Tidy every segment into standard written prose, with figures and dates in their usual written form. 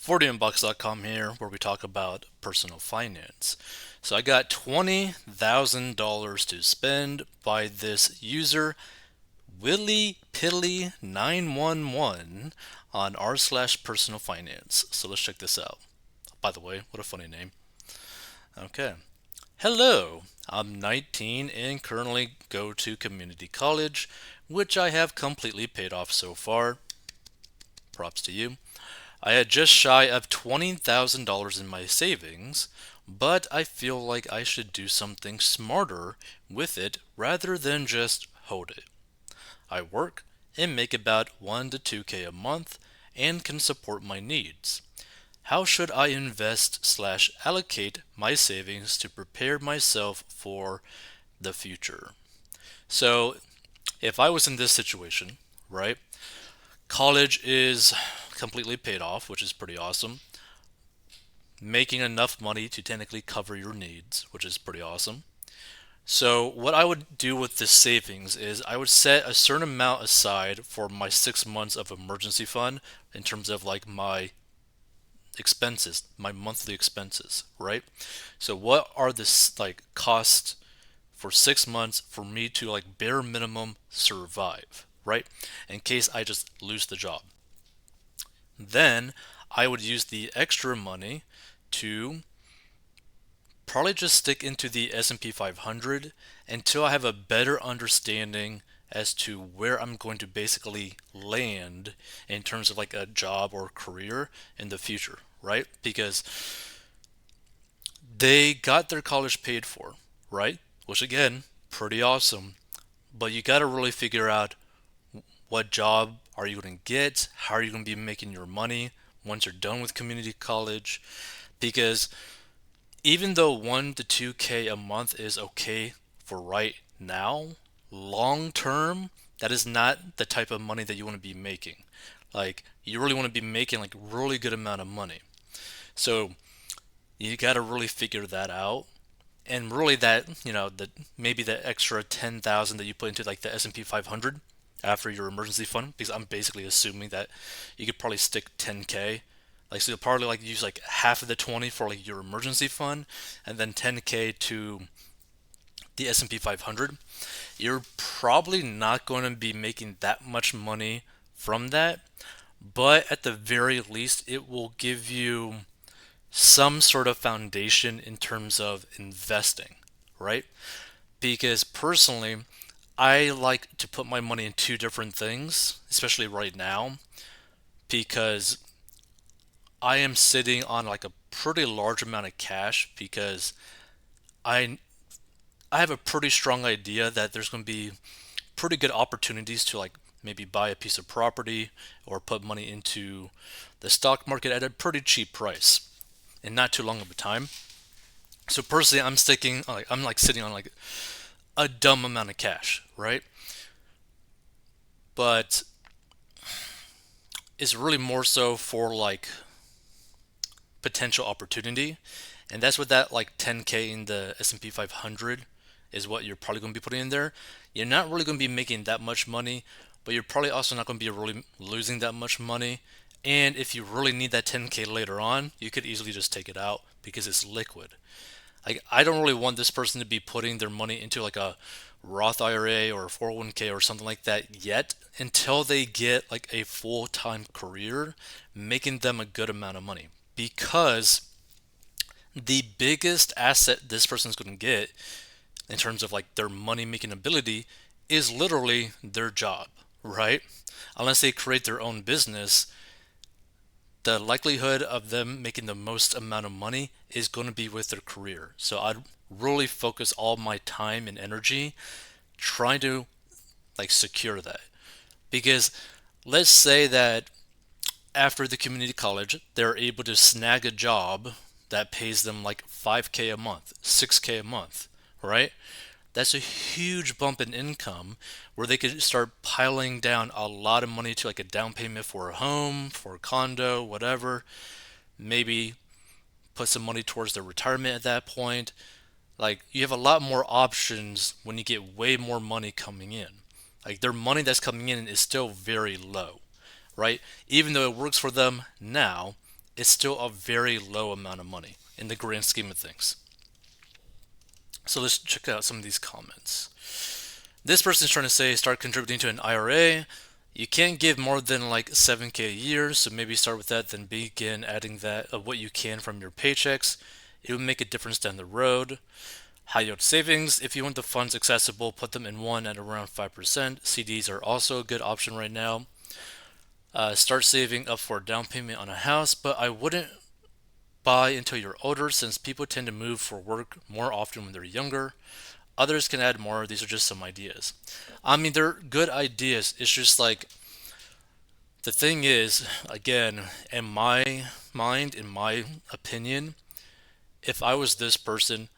40inbox.com here, where we talk about personal finance. So I got $20,000 to spend by this user, Willy Pilly 911, on r/slash personal finance. So let's check this out. By the way, what a funny name. Okay. Hello, I'm 19 and currently go to community college, which I have completely paid off so far. Props to you. I had just shy of $20,000 in my savings, but I feel like I should do something smarter with it rather than just hold it. I work and make about 1 to 2K a month and can support my needs. How should I invest/allocate my savings to prepare myself for the future? So, if I was in this situation, right? College is completely paid off, which is pretty awesome. Making enough money to technically cover your needs, which is pretty awesome. So, what I would do with this savings is I would set a certain amount aside for my 6 months of emergency fund in terms of like my expenses, my monthly expenses, right? So, what are the like costs for 6 months for me to like bare minimum survive, right? In case I just lose the job. Then I would use the extra money to probably just stick into the S&P 500 until I have a better understanding as to where I'm going to basically land in terms of like a job or career in the future, right? Because they got their college paid for, right? Which again, pretty awesome. But you got to really figure out what job are you going to get? How are you going to be making your money once you're done with community college? Because even though 1 to 2K a month is okay for right now, long term, that is not the type of money that you want to be making. Like, you really want to be making like really good amount of money. So, you got to really figure that out. And really that, that maybe the extra 10,000 that you put into like the S&P 500 after your emergency fund, because I'm basically assuming that you could probably stick 10K. Like, so you'll probably like use like half of the 20 for like your emergency fund and then 10K to the S&P 500. You're probably not going to be making that much money from that, but at the very least it will give you some sort of foundation in terms of investing, right? Because personally, I like to put my money in two different things, especially right now, because I am sitting on like a pretty large amount of cash because I I have a pretty strong idea that there's going to be pretty good opportunities to like maybe buy a piece of property or put money into the stock market at a pretty cheap price in not too long of a time. So personally, I'm like sitting on like a dumb amount of cash, right? But it's really more so for like potential opportunity, and that's what that like 10K in the S&P 500 is what you're probably going to be putting in there. You're not really going to be making that much money, but you're probably also not going to be really losing that much money. And if you really need that 10K later on, you could easily just take it out because it's liquid. Like, I don't really want this person to be putting their money into like a Roth IRA or a 401k or something like that yet until they get like a full-time career making them a good amount of money. Because the biggest asset this person's going to get in terms of like their money making ability is literally their job, right? Unless they create their own business, the likelihood of them making the most amount of money is going to be with their career. So I'd really focus all my time and energy trying to like secure that. Because let's say that after the community college, they're able to snag a job that pays them like 5K a month, 6K a month, right? That's a huge bump in income where they could start piling down a lot of money to like a down payment for a home, for a condo, whatever. Maybe put some money towards their retirement at that point. Like, you have a lot more options when you get way more money coming in. Like, their money that's coming in is still very low, right? Even though it works for them now, it's still a very low amount of money in the grand scheme of things. So let's check out some of these comments. This person's trying to say start contributing to an IRA. You can't give more than like 7K a year, so maybe start with that, then begin adding that of what you can from your paychecks. It will make a difference down the road. High yield savings, if you want the funds accessible, put them in one at around 5%. CDs are also a good option right now. Start saving up for a down payment on a house, but I wouldn't buy until you're older since people tend to move for work more often when they're younger. Others can add more. These are just some ideas. I mean, they're good ideas. It's just like the thing is, again, in my mind, in my opinion, if I was this person,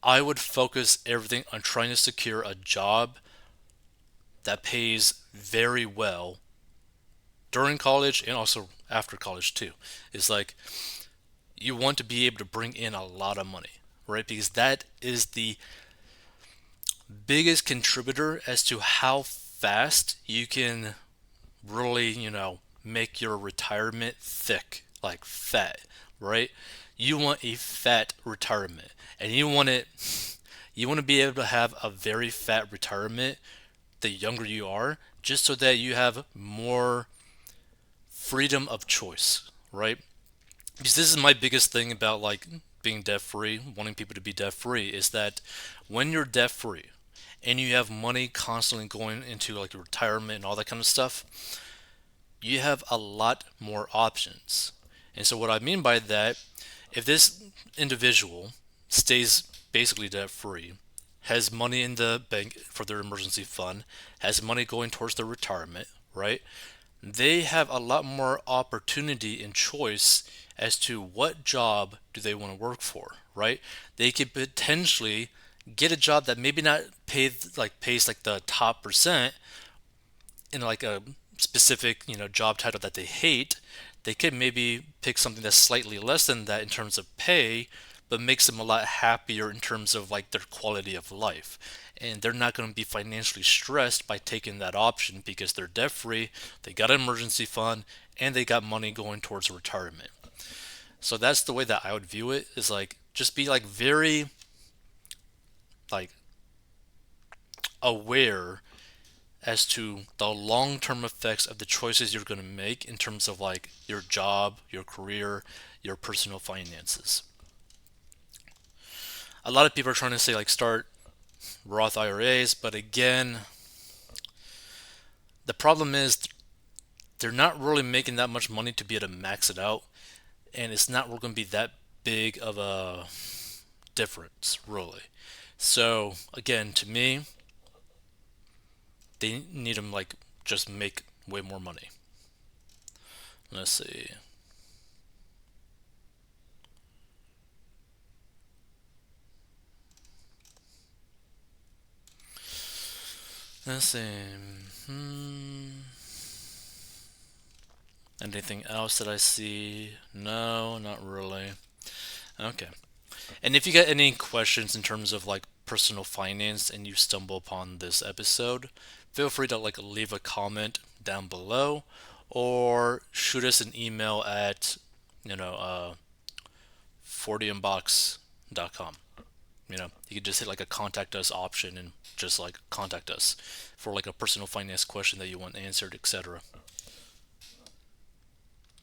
I would focus everything on trying to secure a job that pays very well during college and also after college too. It's like you want to be able to bring in a lot of money, right? Because that is the biggest contributor as to how fast you can really, make your retirement thick, like fat, right? You want a fat retirement, and you want to be able to have a very fat retirement the younger you are, just so that you have more freedom of choice, right? Because this is my biggest thing about like being debt free, wanting people to be debt free, is that when you're debt free and you have money constantly going into like retirement and all that kind of stuff, you have a lot more options. And so what I mean by that, if this individual stays basically debt free, has money in the bank for their emergency fund, has money going towards their retirement, right? They have a lot more opportunity and choice as to what job do they want to work for, right? They could potentially get a job that maybe not pays like the top percent in like a specific, job title that they hate. They could maybe pick something that's slightly less than that in terms of pay, but makes them a lot happier in terms of like their quality of life. And they're not going to be financially stressed by taking that option because they're debt free, they got an emergency fund, and they got money going towards retirement. So that's the way that I would view it, is like just be like very like aware as to the long-term effects of the choices you're going to make in terms of like your job, your career, your personal finances. A lot of people are trying to say like start Roth IRAs, but again, the problem is they're not really making that much money to be able to max it out, and it's not really going to be that big of a difference, really. So again, to me, they need them like just make way more money. Let's see. Let's see. Hmm. Anything else that I see? No, not really. Okay. And if you got any questions in terms of like personal finance and you stumble upon this episode, feel free to like leave a comment down below or shoot us an email at, you know, uh, 40inbox.com. You can just hit like a contact us option and just like contact us for like a personal finance question that you want answered, etc.